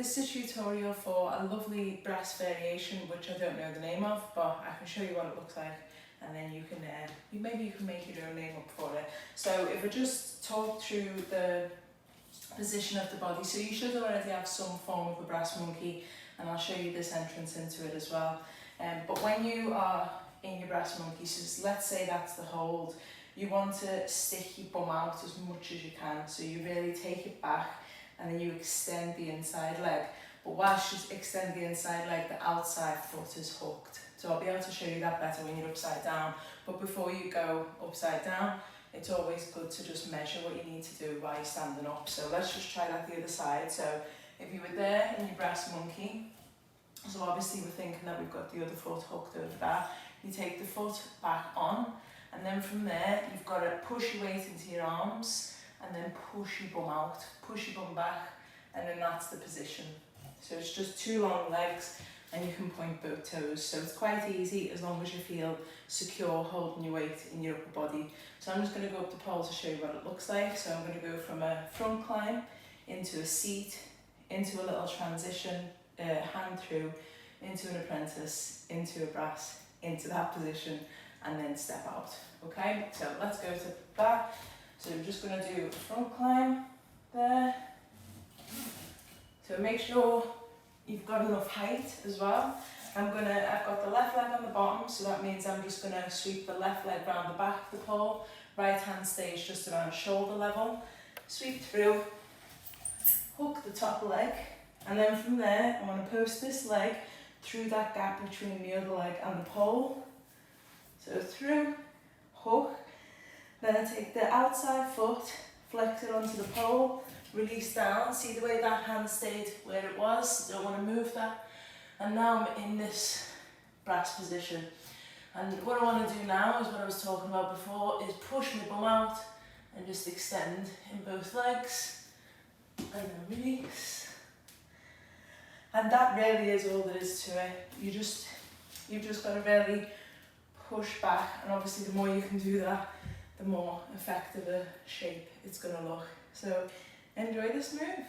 This is a tutorial for a lovely breast variation, which I don't know the name of, but I can show you what it looks like, and then you can maybe you can make your own name up for it. So if we just talk through the position of the body, so you should already have some form of a breast monkey, and I'll show you this entrance into it as well. But when you are in your breast monkey, so let's say that's the hold, you want to stick your bum out as much as you can. So you really take it back and then you extend the inside leg. But whilst you extend the inside leg, the outside foot is hooked. So I'll be able to show you that better when you're upside down. But before you go upside down, it's always good to just measure what you need to do while you're standing up. So let's just try that the other side. So if you were there in your breast monkey, so obviously we're thinking that we've got the other foot hooked over there. You take the foot back on, and then from there you've got to push your weight into your arms and then push your bum out, push your bum back, and then that's the position. So it's just two long legs and you can point both toes. So it's quite easy as long as you feel secure holding your weight in your upper body. So I'm just going to go up the pole to show you what it looks like. So I'm going to go from a front climb into a seat, into a little transition, hand through, into an apprentice, into a brass, into that position, and then step out. Okay, so let's go to that. So we're just going to do a front climb there. So make sure you've got enough height as well. I've got the left leg on the bottom, so that means I'm just going to sweep the left leg round the back of the pole. Right hand stays just around shoulder level. Sweep through, hook the top leg, and then from there I want to post this leg through that gap between the other leg and the pole. So through, hook, then I take the outside foot, flex it onto the pole, release down. See the way that hand stayed where it was? Don't want to move that. And now I'm in this brass position. And what I want to do now is what I was talking about before, is push my bum out and just extend in both legs. And then release. And that really is all there is to it. You've just got to really push back, and obviously the more you can do that, the more effective a shape it's going to look. So enjoy this move.